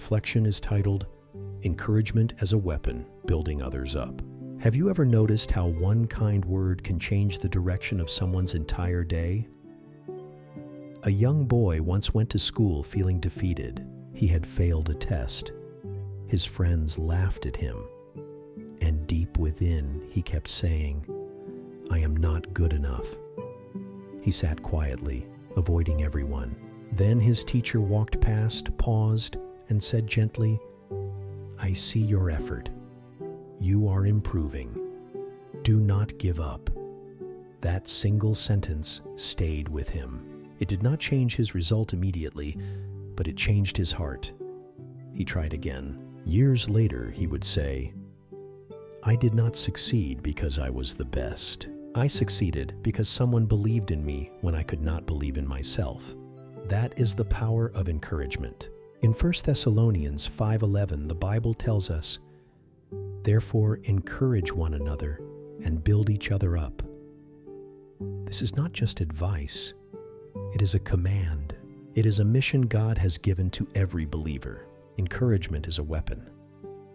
reflection is titled, Encouragement as a Weapon, Building Others Up. Have you ever noticed how one kind word can change the direction of someone's entire day? A young boy once went to school feeling defeated. He had failed a test. His friends laughed at him, and deep within he kept saying, "I am not good enough." He sat quietly, avoiding everyone. Then his teacher walked past, paused, and said gently, "I see your effort. You are improving. Do not give up." That single sentence stayed with him. It did not change his result immediately, but it changed his heart. He tried again. Years later, he would say, "I did not succeed because I was the best. I succeeded because someone believed in me when I could not believe in myself." That is the power of encouragement. In 1 Thessalonians 5:11, the Bible tells us, "Therefore encourage one another and build each other up." This is not just advice. It is a command. It is a mission God has given to every believer. Encouragement is a weapon,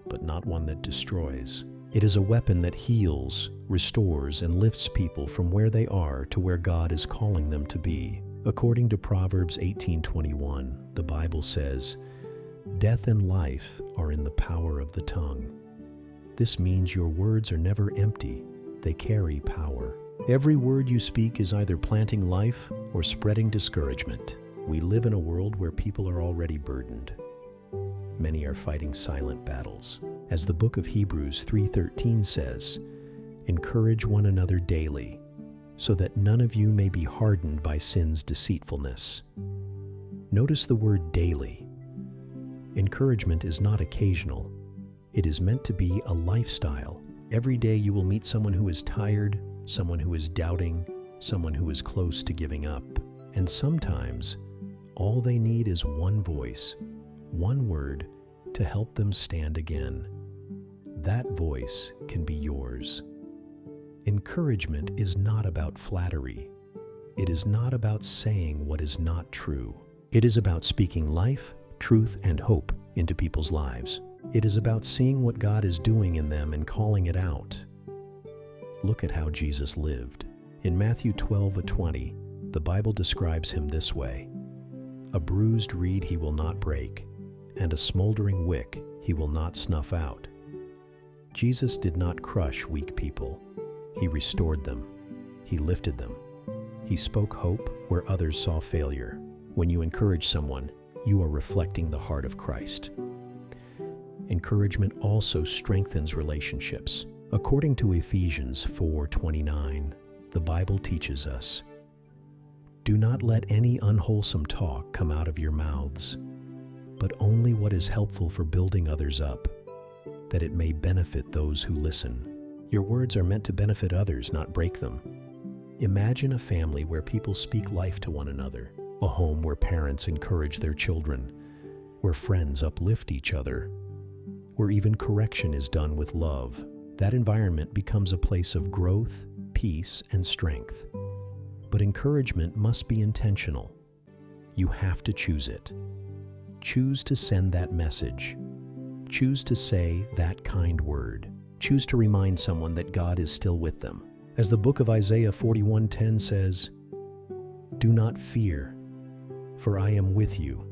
but not one that destroys. It is a weapon that heals, restores, and lifts people from where they are to where God is calling them to be. According to Proverbs 18:21, the Bible says, "Death and life are in the power of the tongue." This means your words are never empty. They carry power. Every word you speak is either planting life or spreading discouragement. We live in a world where people are already burdened. Many are fighting silent battles. As the book of Hebrews 3:13 says, "Encourage one another daily, so that none of you may be hardened by sin's deceitfulness." Notice the word daily. Encouragement is not occasional. It is meant to be a lifestyle. Every day you will meet someone who is tired, someone who is doubting, someone who is close to giving up. And sometimes, all they need is one voice, one word to help them stand again. That voice can be yours. Encouragement is not about flattery. It is not about saying what is not true. It is about speaking life, truth, and hope into people's lives. It is about seeing what God is doing in them and calling it out. Look at how Jesus lived. In Matthew 12:20, the Bible describes him this way: "A bruised reed he will not break, and a smoldering wick he will not snuff out." Jesus did not crush weak people. He restored them. He lifted them. He spoke hope where others saw failure. When you encourage someone, you are reflecting the heart of Christ. Encouragement also strengthens relationships. According to Ephesians 4:29, the Bible teaches us, "Do not let any unwholesome talk come out of your mouths, but only what is helpful for building others up, that it may benefit those who listen." Your words are meant to benefit others, not break them. Imagine a family where people speak life to one another, a home where parents encourage their children, where friends uplift each other, where even correction is done with love. That environment becomes a place of growth, peace, and strength. But encouragement must be intentional. You have to choose it. Choose to send that message. Choose to say that kind word. Choose to remind someone that God is still with them. As the book of Isaiah 41:10 says, "Do not fear, for I am with you.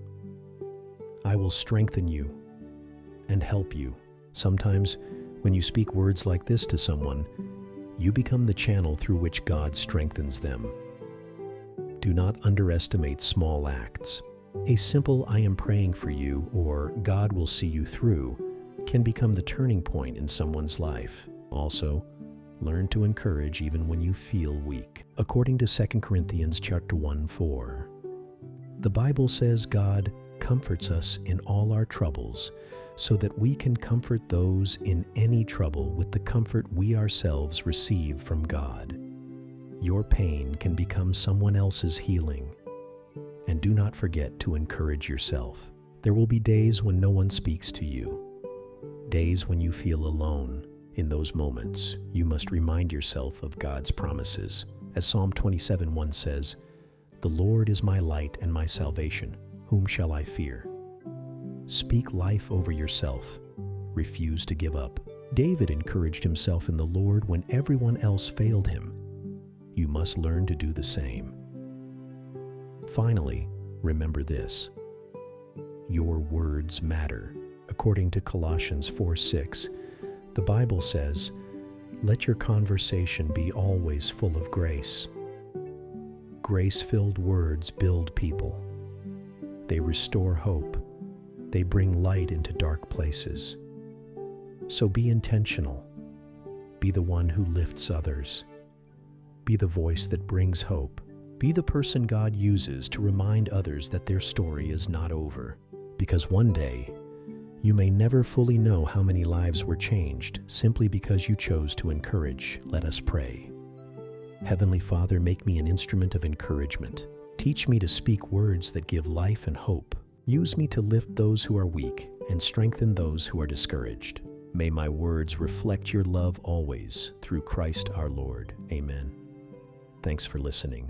I will strengthen you and help you." Sometimes, when you speak words like this to someone, you become the channel through which God strengthens them. Do not underestimate small acts. A simple "I am praying for you" or "God will see you through" can become the turning point in someone's life. Also, learn to encourage even when you feel weak. According to 2 Corinthians chapter 1:4, the Bible says God comforts us in all our troubles, so that we can comfort those in any trouble with the comfort we ourselves receive from God. Your pain can become someone else's healing. And do not forget to encourage yourself. There will be days when no one speaks to you, days when you feel alone. In those moments, you must remind yourself of God's promises. As Psalm 27:1 says, "The Lord is my light and my salvation. Whom shall I fear?" Speak life over yourself. Refuse to give up. David encouraged himself in the Lord when everyone else failed him. You must learn to do the same. Finally, remember this. Your words matter. According to Colossians 4:6, the Bible says, "Let your conversation be always full of grace." Grace-filled words build people. They restore hope. They bring light into dark places. So be intentional. Be the one who lifts others. Be the voice that brings hope. Be the person God uses to remind others that their story is not over. Because one day, you may never fully know how many lives were changed simply because you chose to encourage. Let us pray. Heavenly Father, make me an instrument of encouragement. Teach me to speak words that give life and hope. Use me to lift those who are weak and strengthen those who are discouraged. May my words reflect your love always, through Christ our Lord. Amen. Thanks for listening.